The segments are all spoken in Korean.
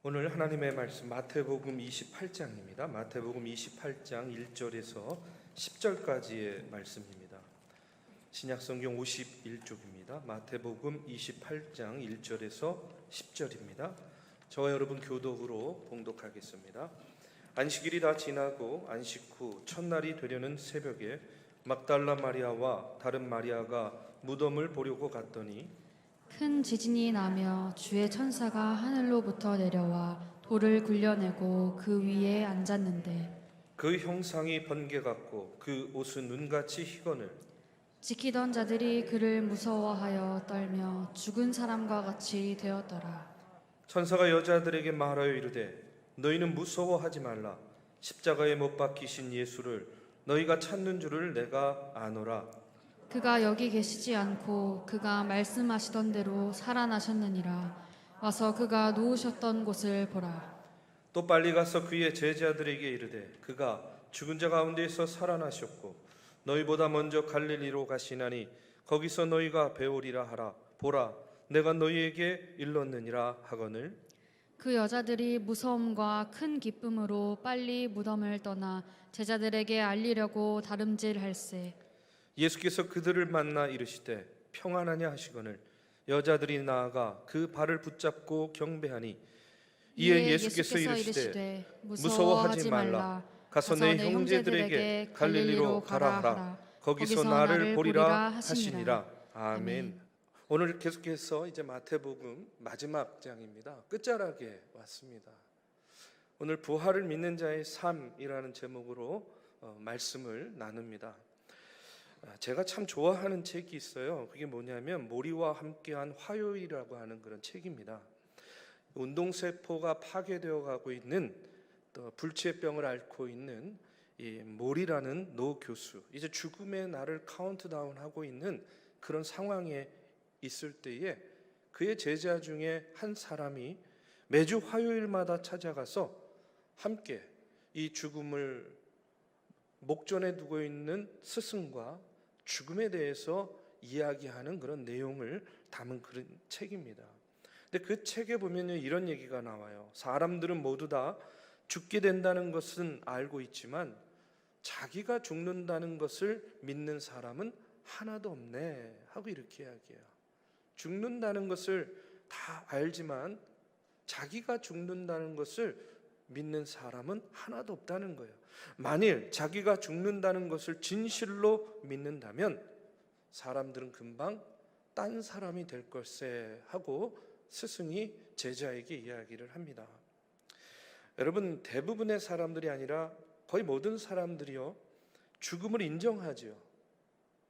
오늘 하나님의 말씀 마태복음 28장입니다. 마태복음 28장 1절에서 10절까지의 말씀입니다. 신약성경 51쪽입니다. 마태복음 28장 1절에서 10절입니다. 저와 여러분 교독으로 봉독하겠습니다. 안식일이 다 지나고 안식 후 첫날이 되려는 새벽에 막달라 마리아와 다른 마리아가 무덤을 보려고 갔더니 큰 지진이 나며 주의 천사가 하늘로부터 내려와 돌을 굴려내고 그 위에 앉았는데 그 형상이 번개 같고 그 옷은 눈같이 희건을 지키던 자들이 그를 무서워하여 떨며 죽은 사람과 같이 되었더라. 천사가 여자들에게 말하여 이르되 너희는 무서워하지 말라. 십자가에 못 박히신 예수를 너희가 찾는 줄을 내가 아노라. 그가 여기 계시지 않고 그가 말씀하시던 대로 살아나셨느니라. 와서 그가 누우셨던 곳을 보라. 또 빨리 가서 그의 제자들에게 이르되 그가 죽은 자 가운데에서 살아나셨고 너희보다 먼저 갈릴리로 가시나니 거기서 너희가 배우리라 하라. 보라, 내가 너희에게 일렀느니라 하거늘. 그 여자들이 무서움과 큰 기쁨으로 빨리 무덤을 떠나 제자들에게 알리려고 다름질할세. 예수께서 그들을 만나 이르시되 평안하냐 하시거늘 여자들이 나아가 그 발을 붙잡고 경배하니 이에 예수께서 이르시되 무서워하지 말라. 가서 내 형제들에게 갈릴리로 가라 하라. 거기서 나를 보리라 하시니라. 아멘. 오늘 계속해서 이제 마태복음 마지막 장입니다. 끝자락에 왔습니다. 오늘 부활을 믿는 자의 삶이라는 제목으로 말씀을 나눕니다. 제가 참 좋아하는 책이 있어요. 그게 뭐냐면 모리와 함께한 화요일이라고 하는 그런 책입니다. 운동세포가 파괴되어 가고 있는 또 불치병을 앓고 있는 이 모리라는 노 교수, 이제 죽음의 날을 카운트다운하고 있는 그런 상황에 있을 때에 그의 제자 중에 한 사람이 매주 화요일마다 찾아가서 함께 이 죽음을 목전에 두고 있는 스승과 죽음에 대해서 이야기하는 그런 내용을 담은 그런 책입니다. 근데 그 책에 보면 이런 얘기가 나와요. 사람들은 모두 다 죽게 된다는 것은 알고 있지만 자기가 죽는다는 것을 믿는 사람은 하나도 없네 하고 이렇게 이야기해요. 죽는다는 것을 다 알지만 자기가 죽는다는 것을 믿는 사람은 하나도 없다는 거예요. 만일 자기가 죽는다는 것을 진실로 믿는다면 사람들은 금방 딴 사람이 될 걸세 하고 스승이 제자에게 이야기를 합니다. 여러분, 대부분의 사람들이 아니라 거의 모든 사람들이요 죽음을 인정하죠.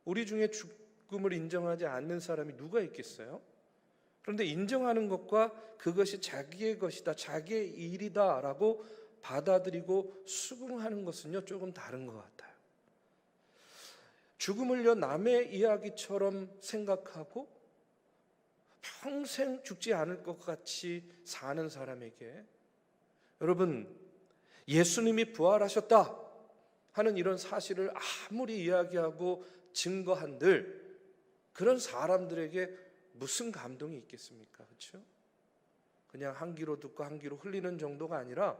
우리 중에 죽음을 인정하지 않는 사람이 누가 있겠어요? 그런데 인정하는 것과 그것이 자기의 것이다, 자기의 일이다 라고 받아들이고 수긍하는 것은요 조금 다른 것 같아요. 죽음을요 남의 이야기처럼 생각하고 평생 죽지 않을 것 같이 사는 사람에게 여러분, 예수님이 부활하셨다 하는 이런 사실을 아무리 이야기하고 증거한들 그런 사람들에게 무슨 감동이 있겠습니까? 그렇죠? 그냥 한 귀로 듣고 한 귀로 흘리는 정도가 아니라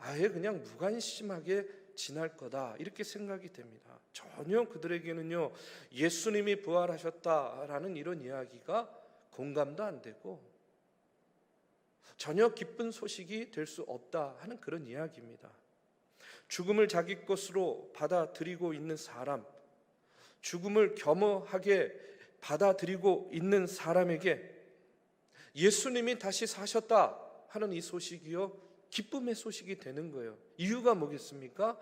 아예 그냥 무관심하게 지날 거다 이렇게 생각이 됩니다. 전혀 그들에게는요 예수님이 부활하셨다라는 이런 이야기가 공감도 안 되고 전혀 기쁜 소식이 될 수 없다 하는 그런 이야기입니다. 죽음을 자기 것으로 받아들이고 있는 사람, 죽음을 겸허하게 받아들이고 있는 사람에게 예수님이 다시 사셨다 하는 이 소식이요 기쁨의 소식이 되는 거예요. 이유가 뭐겠습니까?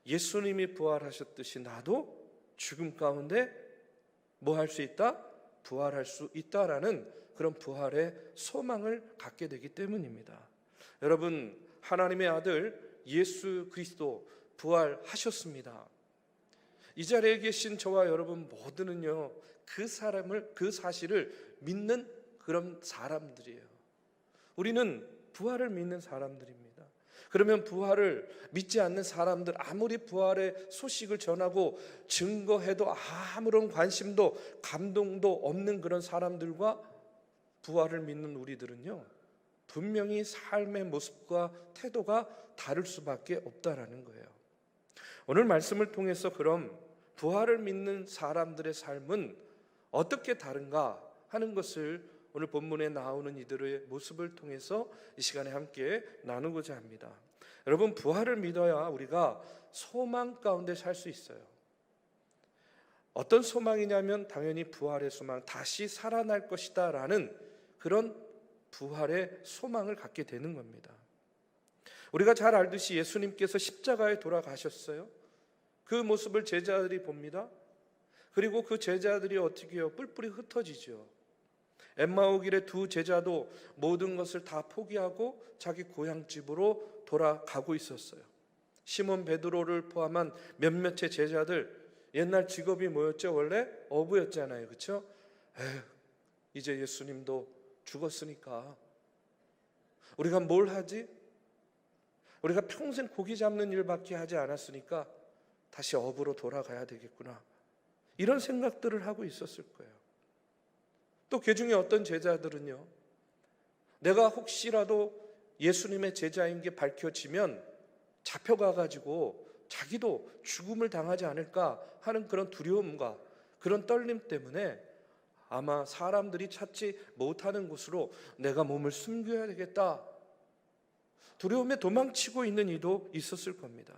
예수님이 부활하셨듯이 나도 죽음 가운데 뭐 할 수 있다? 부활할 수 있다라는 그런 부활의 소망을 갖게 되기 때문입니다. 여러분, 하나님의 아들 예수 그리스도 부활하셨습니다. 이 자리에 계신 저와 여러분 모두는요 그 사실을 믿는 그런 사람들이에요. 우리는 부활을 믿는 사람들입니다. 그러면 부활을 믿지 않는 사람들, 아무리 부활의 소식을 전하고 증거해도 아무런 관심도 감동도 없는 그런 사람들과 부활을 믿는 우리들은요 분명히 삶의 모습과 태도가 다를 수밖에 없다라는 거예요. 오늘 말씀을 통해서 그럼 부활을 믿는 사람들의 삶은 어떻게 다른가 하는 것을 오늘 본문에 나오는 이들의 모습을 통해서 이 시간에 함께 나누고자 합니다. 여러분, 부활을 믿어야 우리가 소망 가운데 살 수 있어요. 어떤 소망이냐면 당연히 부활의 소망, 다시 살아날 것이다 라는 그런 부활의 소망을 갖게 되는 겁니다. 우리가 잘 알듯이 예수님께서 십자가에 돌아가셨어요. 그 모습을 제자들이 봅니다. 그리고 그 제자들이 어떻게 해요? 뿔뿔이 흩어지죠. 엠마오 길의 두 제자도 모든 것을 다 포기하고 자기 고향집으로 돌아가고 있었어요. 시몬 베드로를 포함한 몇몇의 제자들, 옛날 직업이 뭐였죠? 원래 어부였잖아요. 그렇죠? 이제 예수님도 죽었으니까 우리가 뭘 하지? 우리가 평생 고기 잡는 일밖에 하지 않았으니까 다시 어부로 돌아가야 되겠구나, 이런 생각들을 하고 있었을 거예요. 또 그 중에 어떤 제자들은요, 내가 혹시라도 예수님의 제자인 게 밝혀지면 잡혀가가지고 자기도 죽음을 당하지 않을까 하는 그런 두려움과 그런 떨림 때문에 아마 사람들이 찾지 못하는 곳으로 내가 몸을 숨겨야 되겠다, 두려움에 도망치고 있는 이도 있었을 겁니다.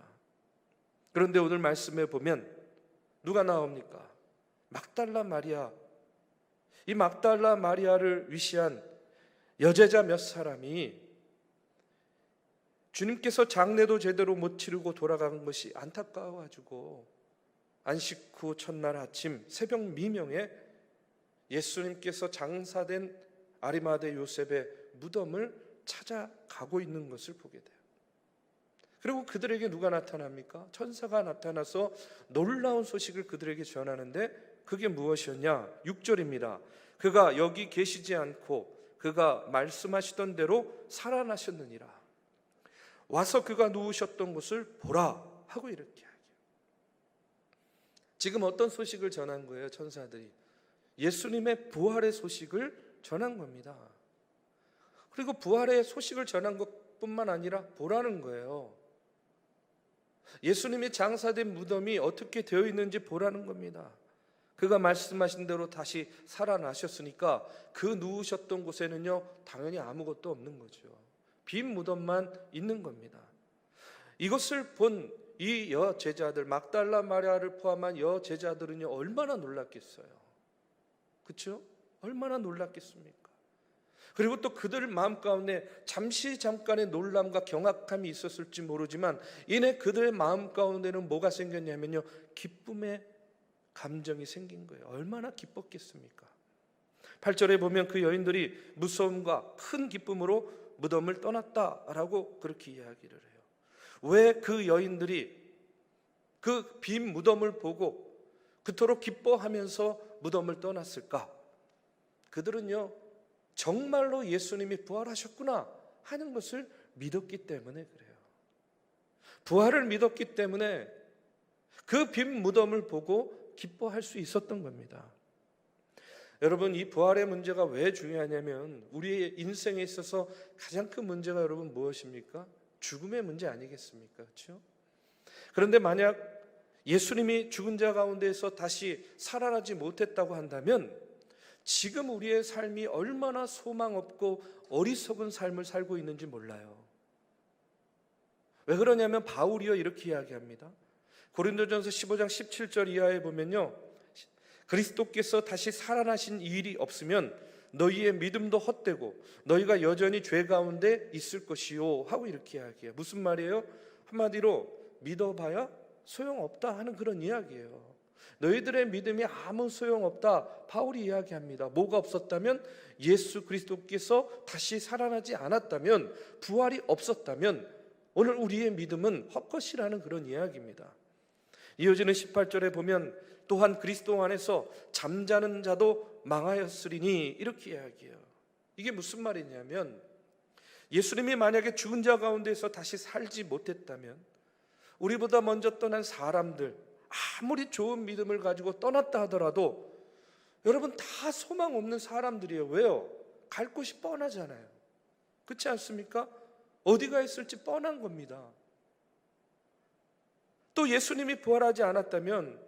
그런데 오늘 말씀에 보면 누가 나옵니까? 막달라 마리아. 이 막달라 마리아를 위시한 여제자 몇 사람이 주님께서 장례도 제대로 못 치르고 돌아간 것이 안타까워가지고 안식 후 첫날 아침 새벽 미명에 예수님께서 장사된 아리마대 요셉의 무덤을 찾아가고 있는 것을 보게 돼요. 그리고 그들에게 누가 나타납니까? 천사가 나타나서 놀라운 소식을 그들에게 전하는데 그게 무엇이었냐? 6절입니다. 그가 여기 계시지 않고 그가 말씀하시던 대로 살아나셨느니라. 와서 그가 누우셨던 곳을 보라 하고 이렇게 하죠. 지금 어떤 소식을 전한 거예요? 천사들이 예수님의 부활의 소식을 전한 겁니다. 그리고 부활의 소식을 전한 것뿐만 아니라 보라는 거예요. 예수님이 장사된 무덤이 어떻게 되어 있는지 보라는 겁니다. 그가 말씀하신 대로 다시 살아나셨으니까 그 누우셨던 곳에는요, 당연히 아무것도 없는 거죠. 빈 무덤만 있는 겁니다. 이것을 본 이 여제자들, 막달라 마리아를 포함한 여제자들은요, 얼마나 놀랐겠어요. 그렇죠? 얼마나 놀랐겠습니까? 그리고 또 그들 마음 가운데 잠깐의 놀람과 경악함이 있었을지 모르지만 이내 그들의 마음 가운데는 뭐가 생겼냐면요, 기쁨의 감정이 생긴 거예요. 얼마나 기뻤겠습니까? 8절에 보면 그 여인들이 무서움과 큰 기쁨으로 무덤을 떠났다라고 그렇게 이야기를 해요. 왜 그 여인들이 그 빈 무덤을 보고 그토록 기뻐하면서 무덤을 떠났을까? 그들은요, 정말로 예수님이 부활하셨구나 하는 것을 믿었기 때문에 그래요. 부활을 믿었기 때문에 그 빈 무덤을 보고 기뻐할 수 있었던 겁니다. 여러분, 이 부활의 문제가 왜 중요하냐면 우리의 인생에 있어서 가장 큰 문제가 여러분 무엇입니까? 죽음의 문제 아니겠습니까? 그렇죠? 그런데 만약 예수님이 죽은 자 가운데에서 다시 살아나지 못했다고 한다면 지금 우리의 삶이 얼마나 소망 없고 어리석은 삶을 살고 있는지 몰라요. 왜 그러냐면 바울이요 이렇게 이야기합니다. 고린도전서 15장 17절 이하에 보면요, 그리스도께서 다시 살아나신 일이 없으면 너희의 믿음도 헛되고 너희가 여전히 죄 가운데 있을 것이요 하고 이렇게 이야기해요. 무슨 말이에요? 한마디로 믿어봐야 소용없다 하는 그런 이야기예요. 너희들의 믿음이 아무 소용없다 바울이 이야기합니다. 뭐가 없었다면? 예수 그리스도께서 다시 살아나지 않았다면, 부활이 없었다면 오늘 우리의 믿음은 헛것이라는 그런 이야기입니다. 이어지는 18절에 보면 또한 그리스도 안에서 잠자는 자도 망하였으리니 이렇게 이야기해요. 이게 무슨 말이냐면 예수님이 만약에 죽은 자 가운데서 다시 살지 못했다면 우리보다 먼저 떠난 사람들, 아무리 좋은 믿음을 가지고 떠났다 하더라도 여러분 다 소망 없는 사람들이에요. 왜요? 갈 곳이 뻔하잖아요. 그렇지 않습니까? 어디가 있을지 뻔한 겁니다. 또 예수님이 부활하지 않았다면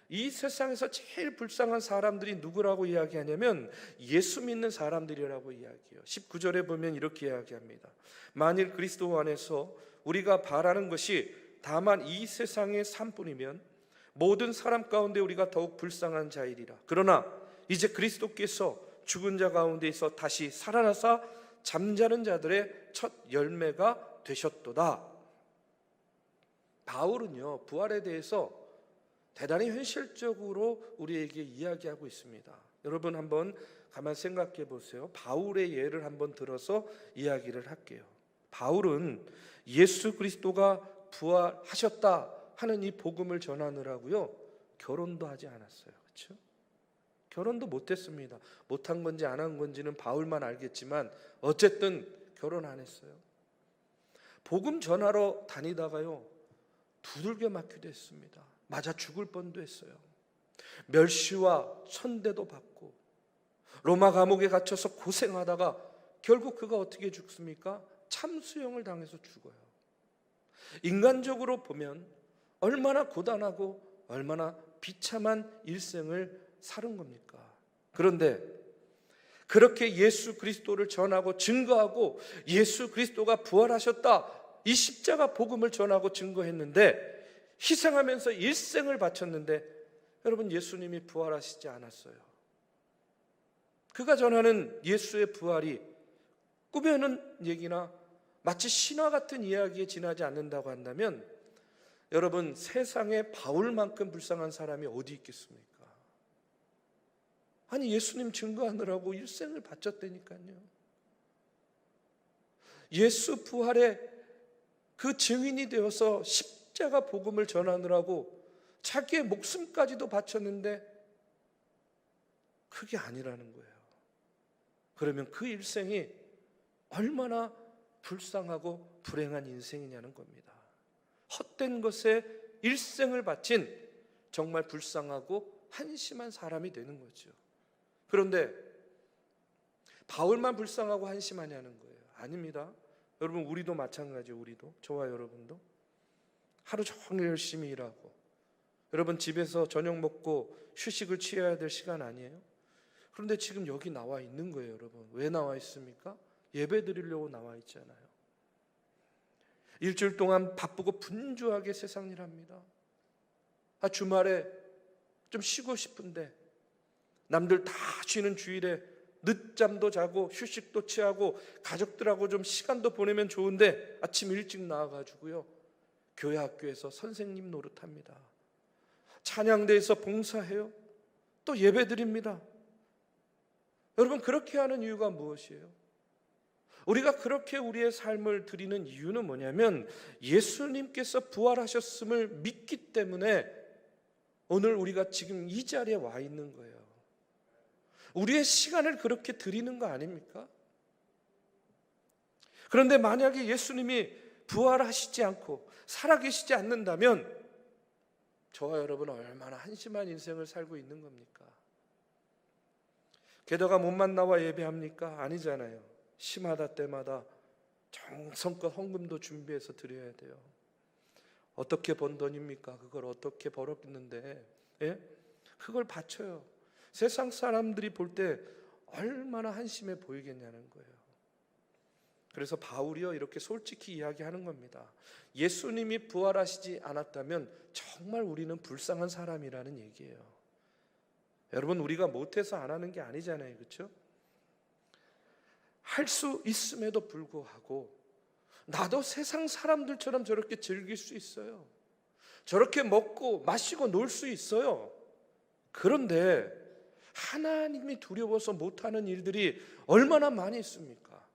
이 세상에서 제일 불쌍한 사람들이 누구라고 이야기하냐면 예수 믿는 사람들이라고 이야기해요. 19절에 보면 이렇게 이야기합니다. 만일 그리스도 안에서 우리가 바라는 것이 다만 이 세상의 삶뿐이면 모든 사람 가운데 우리가 더욱 불쌍한 자이리라. 그러나 이제 그리스도께서 죽은 자 가운데에서 다시 살아나사 잠자는 자들의 첫 열매가 되셨도다. 바울은요, 부활에 대해서 대단히 현실적으로 우리에게 이야기하고 있습니다. 여러분 한번 가만 생각해 보세요. 바울의 예를 한번 들어서 이야기를 할게요. 바울은 예수 그리스도가 부활하셨다 하는 이 복음을 전하느라고요, 결혼도 하지 않았어요. 그렇죠? 결혼도 못했습니다. 못한 건지 안 한 건지는 바울만 알겠지만 어쨌든 결혼 안 했어요. 복음 전하러 다니다가요, 두들겨 맞기도 했습니다. 맞아 죽을 뻔도 했어요. 멸시와 천대도 받고 로마 감옥에 갇혀서 고생하다가 결국 그가 어떻게 죽습니까? 참수형을 당해서 죽어요. 인간적으로 보면 얼마나 고단하고 얼마나 비참한 일생을 사는 겁니까? 그런데 그렇게 예수 그리스도를 전하고 증거하고 예수 그리스도가 부활하셨다, 이 십자가 복음을 전하고 증거했는데, 희생하면서 일생을 바쳤는데 여러분, 예수님이 부활하시지 않았어요. 그가 전하는 예수의 부활이 꾸며낸 얘기나 마치 신화 같은 이야기에 지나지 않는다고 한다면 여러분, 세상에 바울만큼 불쌍한 사람이 어디 있겠습니까? 아니, 예수님 증거하느라고 일생을 바쳤다니까요. 예수 부활의 그 증인이 되어서 십자가 복음을 전하느라고 자기의 목숨까지도 바쳤는데 그게 아니라는 거예요. 그러면 그 일생이 얼마나 불쌍하고 불행한 인생이냐는 겁니다. 헛된 것에 일생을 바친 정말 불쌍하고 한심한 사람이 되는 거죠. 그런데 바울만 불쌍하고 한심하냐는 거예요. 아닙니다. 여러분, 우리도 마찬가지예요. 우리도, 저와 여러분도 하루 종일 열심히 일하고, 여러분 집에서 저녁 먹고 휴식을 취해야 될 시간 아니에요? 그런데 지금 여기 나와 있는 거예요. 여러분, 왜 나와 있습니까? 예배 드리려고 나와 있잖아요. 일주일 동안 바쁘고 분주하게 세상 일합니다. 주말에 좀 쉬고 싶은데 남들 다 쉬는 주일에 늦잠도 자고 휴식도 취하고 가족들하고 좀 시간도 보내면 좋은데 아침 일찍 나와가지고요, 교회 학교에서 선생님 노릇합니다. 찬양대에서 봉사해요. 또 예배 드립니다. 여러분, 그렇게 하는 이유가 무엇이에요? 우리가 그렇게 우리의 삶을 드리는 이유는 뭐냐면 예수님께서 부활하셨음을 믿기 때문에 오늘 우리가 지금 이 자리에 와 있는 거예요. 우리의 시간을 그렇게 드리는 거 아닙니까? 그런데 만약에 예수님이 부활하시지 않고 살아계시지 않는다면 저와 여러분은 얼마나 한심한 인생을 살고 있는 겁니까? 게다가 몸만 나와 예배합니까? 아니잖아요. 심하다 때마다 정성껏 헌금도 준비해서 드려야 돼요. 어떻게 번 돈입니까? 그걸 어떻게 벌었는데, 예? 그걸 바쳐요. 세상 사람들이 볼 때 얼마나 한심해 보이겠냐는 거예요. 그래서 바울이요, 이렇게 솔직히 이야기하는 겁니다. 예수님이 부활하시지 않았다면 정말 우리는 불쌍한 사람이라는 얘기예요. 여러분, 우리가 못해서 안 하는 게 아니잖아요. 그렇죠? 할 수 있음에도 불구하고 나도 세상 사람들처럼 저렇게 즐길 수 있어요. 저렇게 먹고 마시고 놀 수 있어요. 그런데 하나님이 두려워서 못하는 일들이 얼마나 많이 있습니까?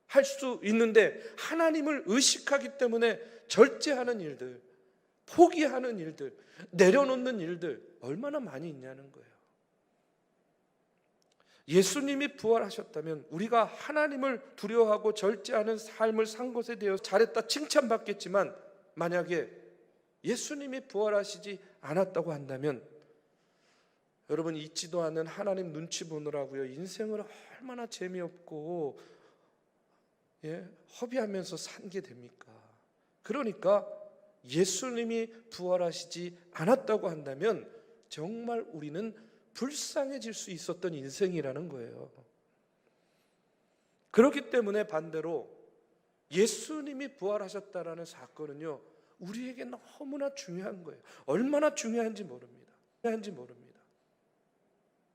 할 수 있는데 하나님을 의식하기 때문에 절제하는 일들, 포기하는 일들, 내려놓는 일들 얼마나 많이 있냐는 거예요. 예수님이 부활하셨다면 우리가 하나님을 두려워하고 절제하는 삶을 산 것에 대해 잘했다 칭찬받겠지만, 만약에 예수님이 부활하시지 않았다고 한다면 여러분, 있지도 않는 하나님 눈치 보느라고요, 인생을 얼마나 재미없고 허비하면서 산 게 됩니까? 그러니까 예수님이 부활하시지 않았다고 한다면 정말 우리는 불쌍해질 수 있었던 인생이라는 거예요. 그렇기 때문에 반대로 예수님이 부활하셨다라는 사건은요, 우리에게 너무나 중요한 거예요. 얼마나 중요한지 모릅니다.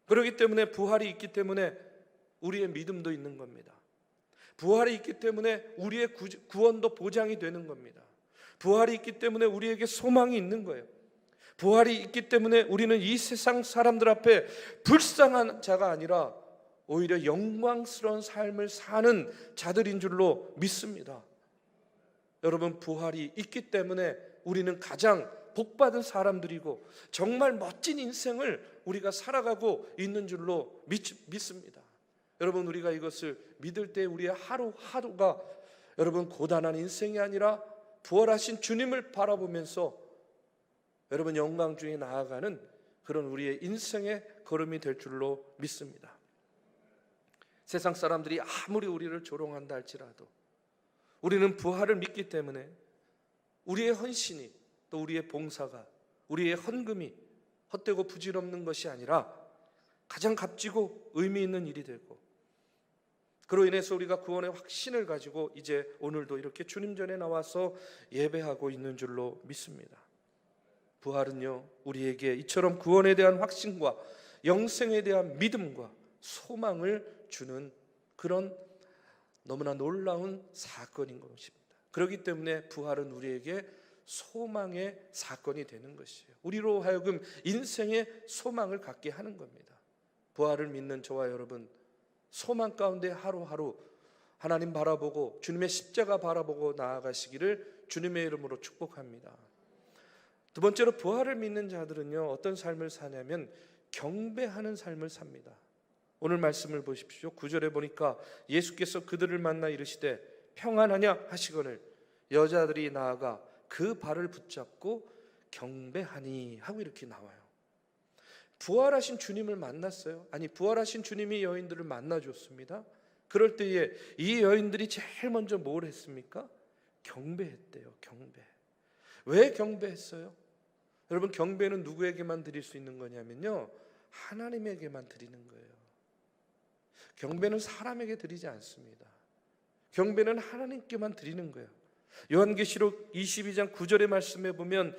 그렇기 때문에 부활이 있기 때문에 우리의 믿음도 있는 겁니다. 부활이 있기 때문에 우리의 구원도 보장이 되는 겁니다. 부활이 있기 때문에 우리에게 소망이 있는 거예요. 부활이 있기 때문에 우리는 이 세상 사람들 앞에 불쌍한 자가 아니라 오히려 영광스러운 삶을 사는 자들인 줄로 믿습니다. 여러분, 부활이 있기 때문에 우리는 가장 복받은 사람들이고 정말 멋진 인생을 우리가 살아가고 있는 줄로 믿습니다. 여러분, 우리가 이것을 믿을 때 우리의 하루하루가 여러분 고단한 인생이 아니라 부활하신 주님을 바라보면서 여러분 영광 중에 나아가는 그런 우리의 인생의 걸음이 될 줄로 믿습니다. 세상 사람들이 아무리 우리를 조롱한다 할지라도 우리는 부활을 믿기 때문에 우리의 헌신이, 또 우리의 봉사가, 우리의 헌금이 헛되고 부질없는 것이 아니라 가장 값지고 의미 있는 일이 되고, 그로 인해서 우리가 구원의 확신을 가지고 이제 오늘도 이렇게 주님 전에 나와서 예배하고 있는 줄로 믿습니다. 부활은요, 우리에게 이처럼 구원에 대한 확신과 영생에 대한 믿음과 소망을 주는 그런 너무나 놀라운 사건인 것입니다. 그렇기 때문에 부활은 우리에게 소망의 사건이 되는 것이에요. 우리로 하여금 인생의 소망을 갖게 하는 겁니다. 부활을 믿는 저와 여러분, 소망 가운데 하루하루 하나님 바라보고 주님의 십자가 바라보고 나아가시기를 주님의 이름으로 축복합니다. 두 번째로, 부활을 믿는 자들은요, 어떤 삶을 사냐면 경배하는 삶을 삽니다. 오늘 말씀을 보십시오. 9절에 보니까 예수께서 그들을 만나 이르시되 평안하냐 하시거늘 여자들이 나아가 그 발을 붙잡고 경배하니 하고 이렇게 나와요. 부활하신 주님을 만났어요. 아니, 부활하신 주님이 여인들을 만나줬습니다. 그럴 때에 이 여인들이 제일 먼저 뭘 했습니까? 경배했대요. 경배. 왜 경배했어요? 여러분, 경배는 누구에게만 드릴 수 있는 거냐면요, 하나님에게만 드리는 거예요. 경배는 사람에게 드리지 않습니다. 경배는 하나님께만 드리는 거예요. 요한계시록 22장 9절의 말씀에 보면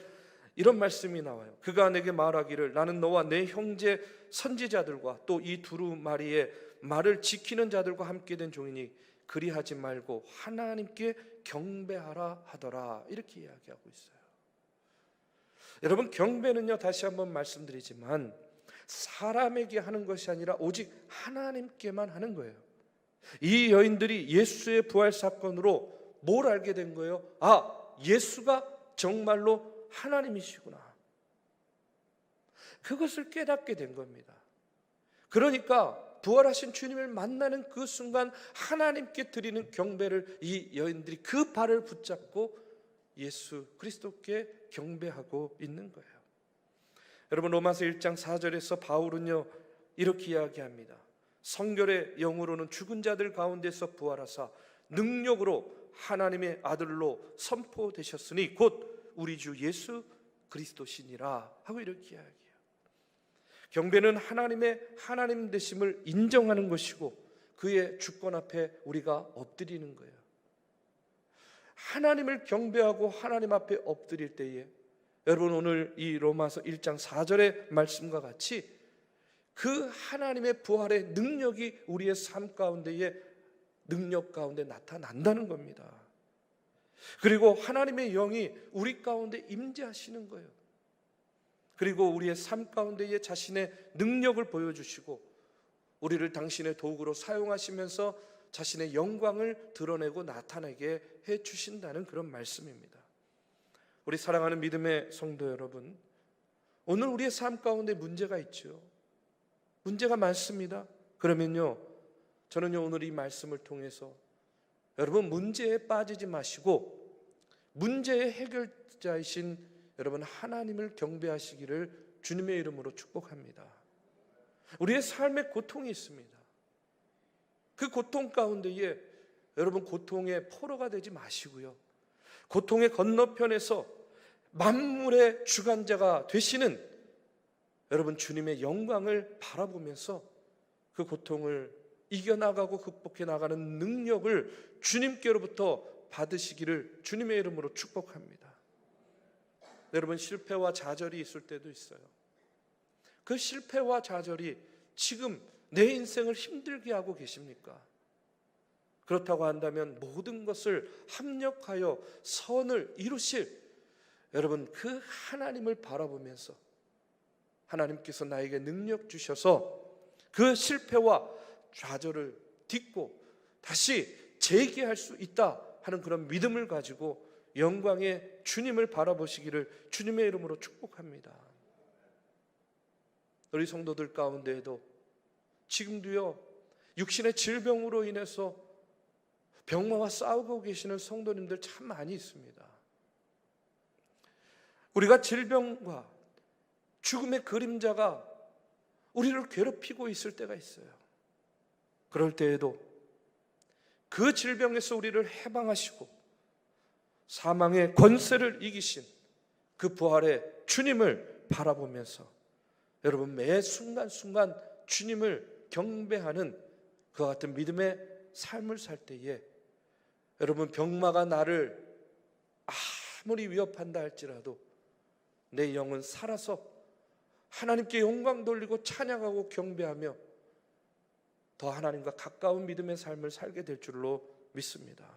이런 말씀이 나와요. 그가 내게 말하기를 나는 너와 내 형제 선지자들과 또 이 두루마리의 말을 지키는 자들과 함께 된 종이니 그리하지 말고 하나님께 경배하라 하더라, 이렇게 이야기하고 있어요. 여러분, 경배는요, 다시 한번 말씀드리지만 사람에게 하는 것이 아니라 오직 하나님께만 하는 거예요. 이 여인들이 예수의 부활 사건으로 뭘 알게 된 거예요? 아, 예수가 정말로 하나님이시구나. 그것을 깨닫게 된 겁니다. 그러니까 부활하신 주님을 만나는 그 순간 하나님께 드리는 경배를 이 여인들이 그 발을 붙잡고 예수 그리스도께 경배하고 있는 거예요. 여러분, 로마서 1장 4절에서 바울은요, 이렇게 이야기합니다. 성결의 영으로는 죽은 자들 가운데서 부활하사 능력으로 하나님의 아들로 선포되셨으니 곧 우리 주 예수 그리스도시니라 하고 이렇게 이야기해요. 경배는 하나님의 하나님 되심을 인정하는 것이고 그의 주권 앞에 우리가 엎드리는 거예요. 하나님을 경배하고 하나님 앞에 엎드릴 때에 여러분, 오늘 이 로마서 1장 4절의 말씀과 같이 그 하나님의 부활의 능력이 우리의 삶 가운데에 능력 가운데 나타난다는 겁니다. 그리고 하나님의 영이 우리 가운데 임재하시는 거예요. 그리고 우리의 삶 가운데에 자신의 능력을 보여주시고 우리를 당신의 도구로 사용하시면서 자신의 영광을 드러내고 나타내게 해주신다는 그런 말씀입니다. 우리 사랑하는 믿음의 성도 여러분, 오늘 우리의 삶 가운데 문제가 있죠. 문제가 많습니다. 그러면요, 저는요, 오늘 이 말씀을 통해서 여러분 문제에 빠지지 마시고 문제의 해결자이신 여러분 하나님을 경배하시기를 주님의 이름으로 축복합니다. 우리의 삶에 고통이 있습니다. 그 고통 가운데에 여러분 고통의 포로가 되지 마시고요. 고통의 건너편에서 만물의 주관자가 되시는 여러분 주님의 영광을 바라보면서 그 고통을 이겨나가고 극복해 나가는 능력을 주님께로부터 받으시기를 주님의 이름으로 축복합니다. 여러분 실패와 좌절이 있을 때도 있어요. 그 실패와 좌절이 지금 내 인생을 힘들게 하고 계십니까? 그렇다고 한다면 모든 것을 합력하여 선을 이루실 여러분 그 하나님을 바라보면서 하나님께서 나에게 능력 주셔서 그 실패와 좌절을 딛고 다시 재기할 수 있다 하는 그런 믿음을 가지고 영광의 주님을 바라보시기를 주님의 이름으로 축복합니다. 우리 성도들 가운데에도 지금도요 육신의 질병으로 인해서 병마와 싸우고 계시는 성도님들 참 많이 있습니다. 우리가 질병과 죽음의 그림자가 우리를 괴롭히고 있을 때가 있어요. 그럴 때에도 그 질병에서 우리를 해방하시고 사망의 권세를 이기신 그 부활의 주님을 바라보면서 여러분 매 순간순간 주님을 경배하는 그와 같은 믿음의 삶을 살 때에 여러분 병마가 나를 아무리 위협한다 할지라도 내 영은 살아서 하나님께 영광 돌리고 찬양하고 경배하며 더 하나님과 가까운 믿음의 삶을 살게 될 줄로 믿습니다.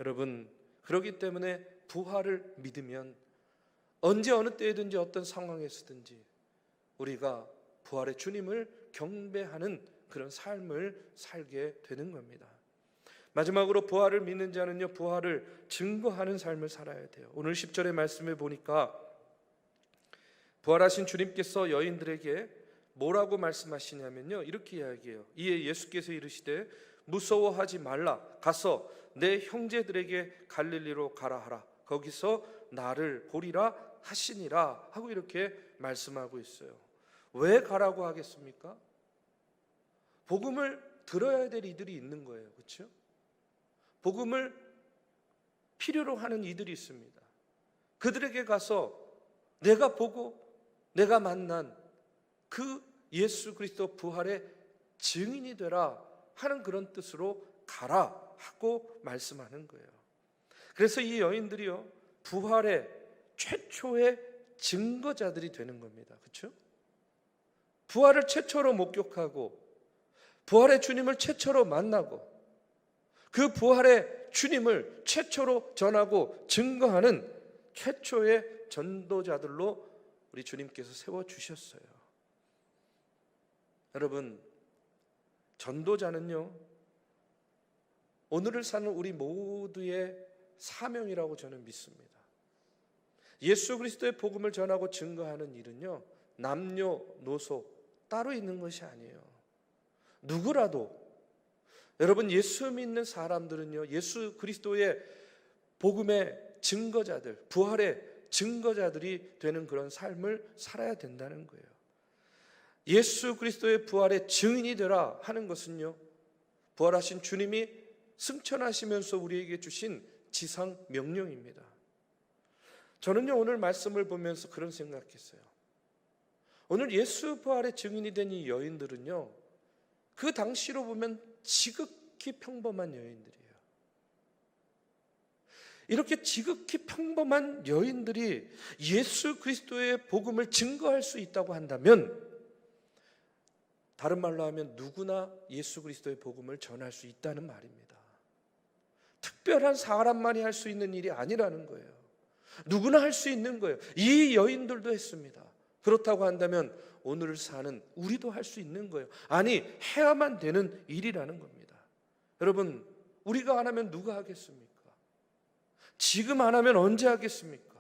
여러분 그렇기 때문에 부활을 믿으면 언제 어느 때든지 어떤 상황에서든지 우리가 부활의 주님을 경배하는 그런 삶을 살게 되는 겁니다. 마지막으로 부활을 믿는 자는요 부활을 증거하는 삶을 살아야 돼요. 오늘 10절의 말씀에 보니까 부활하신 주님께서 여인들에게 뭐라고 말씀하시냐면요 이렇게 이야기해요. 이에 예수께서 이르시되 무서워하지 말라. 가서 내 형제들에게 갈릴리로 가라 하라. 거기서 나를 보리라 하시니라 하고 이렇게 말씀하고 있어요. 왜 가라고 하겠습니까? 복음을 들어야 될 이들이 있는 거예요. 그렇죠? 복음을 필요로 하는 이들이 있습니다. 그들에게 가서 내가 보고 내가 만난 그 예수 그리스도 부활의 증인이 되라 하는 그런 뜻으로 가라 하고 말씀하는 거예요. 그래서 이 여인들이요 부활의 최초의 증거자들이 되는 겁니다. 그렇죠? 부활을 최초로 목격하고 부활의 주님을 최초로 만나고 그 부활의 주님을 최초로 전하고 증거하는 최초의 전도자들로 우리 주님께서 세워주셨어요. 여러분 전도자는요 오늘을 사는 우리 모두의 사명이라고 저는 믿습니다. 예수 그리스도의 복음을 전하고 증거하는 일은요 남녀노소 따로 있는 것이 아니에요. 누구라도 여러분 예수 믿는 사람들은요 예수 그리스도의 복음의 증거자들 부활의 증거자들이 되는 그런 삶을 살아야 된다는 거예요. 예수 그리스도의 부활의 증인이 되라 하는 것은요 부활하신 주님이 승천하시면서 우리에게 주신 지상 명령입니다. 저는요 오늘 말씀을 보면서 그런 생각했어요. 오늘 예수 부활의 증인이 된 이 여인들은요 그 당시로 보면 지극히 평범한 여인들이에요. 이렇게 지극히 평범한 여인들이 예수 그리스도의 복음을 증거할 수 있다고 한다면 다른 말로 하면 누구나 예수 그리스도의 복음을 전할 수 있다는 말입니다. 특별한 사람만이 할 수 있는 일이 아니라는 거예요. 누구나 할 수 있는 거예요. 이 여인들도 했습니다. 그렇다고 한다면 오늘 사는 우리도 할 수 있는 거예요. 아니 해야만 되는 일이라는 겁니다. 여러분 우리가 안 하면 누가 하겠습니까? 지금 안 하면 언제 하겠습니까?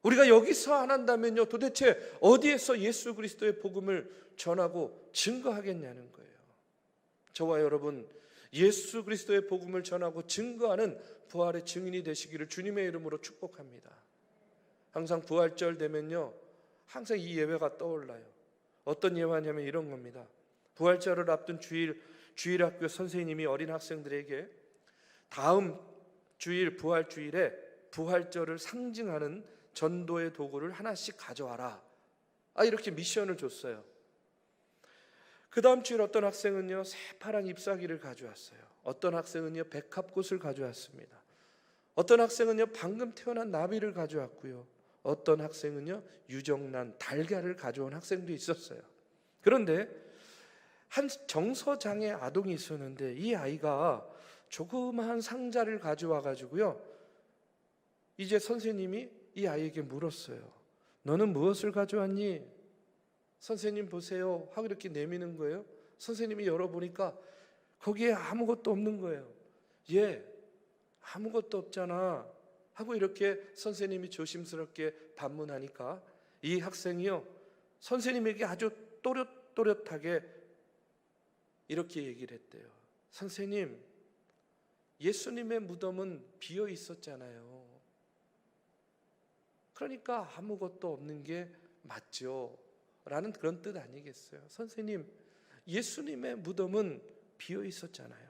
우리가 여기서 안 한다면요 도대체 어디에서 예수 그리스도의 복음을 전하고 증거하겠냐는 거예요. 저와 여러분 예수 그리스도의 복음을 전하고 증거하는 부활의 증인이 되시기를 주님의 이름으로 축복합니다. 항상 부활절 되면요 항상 이 예배가 떠올라요. 어떤 예화냐면 이런 겁니다. 부활절을 앞둔 주일 주일학교 선생님이 어린 학생들에게 다음 주일 부활주일에 부활절을 상징하는 전도의 도구를 하나씩 가져와라, 이렇게 미션을 줬어요. 그 다음 주일 어떤 학생은요 새파란 잎사귀를 가져왔어요. 어떤 학생은요 백합꽃을 가져왔습니다. 어떤 학생은요 방금 태어난 나비를 가져왔고요. 어떤 학생은요 유정란 달걀을 가져온 학생도 있었어요. 그런데 한 정서장애 아동이 있었는데 이 아이가 조그마한 상자를 가져와 가지고요, 이제 선생님이 이 아이에게 물었어요. 너는 무엇을 가져왔니? 선생님 보세요 하고 이렇게 내미는 거예요. 선생님이 열어보니까 거기에 아무것도 없는 거예요. 얘 아무것도 없잖아 하고 이렇게 선생님이 조심스럽게 반문하니까 이 학생이요 선생님에게 아주 또렷또렷하게 이렇게 얘기를 했대요. 선생님, 예수님의 무덤은 비어 있었잖아요. 그러니까 아무것도 없는 게 맞죠 라는 그런 뜻 아니겠어요? 선생님, 예수님의 무덤은 비어 있었잖아요.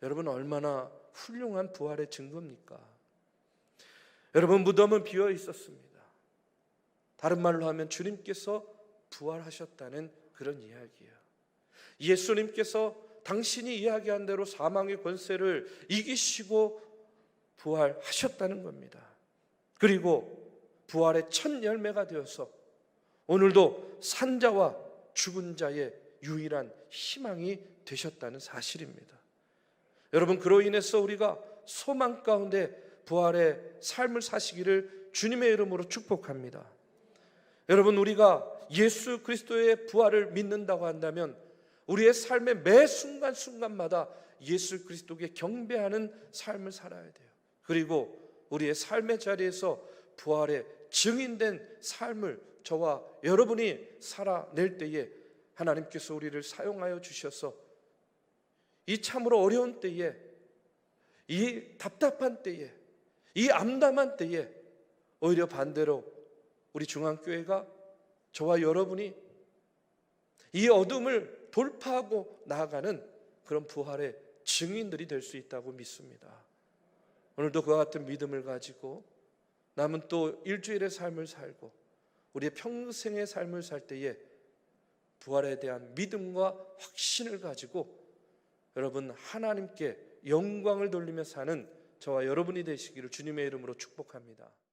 여러분, 얼마나 훌륭한 부활의 증거입니까? 여러분, 무덤은 비어 있었습니다. 다른 말로 하면 주님께서 부활하셨다는 그런 이야기예요. 예수님께서 당신이 이야기한 대로 사망의 권세를 이기시고 부활하셨다는 겁니다. 그리고 부활의 첫 열매가 되어서 오늘도 산자와 죽은 자의 유일한 희망이 되셨다는 사실입니다. 여러분, 그로 인해서 우리가 소망 가운데 부활의 삶을 사시기를 주님의 이름으로 축복합니다. 여러분, 우리가 예수 그리스도의 부활을 믿는다고 한다면 우리의 삶의 매 순간순간마다 예수 그리스도께 경배하는 삶을 살아야 돼요. 그리고 우리의 삶의 자리에서 부활의 증인된 삶을 저와 여러분이 살아낼 때에 하나님께서 우리를 사용하여 주셔서 이 참으로 어려운 때에, 이 답답한 때에, 이 암담한 때에 오히려 반대로 우리 중앙교회가, 저와 여러분이 이 어둠을 돌파하고 나아가는 그런 부활의 증인들이 될 수 있다고 믿습니다. 오늘도 그와 같은 믿음을 가지고 남은 또 일주일의 삶을 살고 우리의 평생의 삶을 살 때에 부활에 대한 믿음과 확신을 가지고 여러분 하나님께 영광을 돌리며 사는 저와 여러분이 되시기를 주님의 이름으로 축복합니다.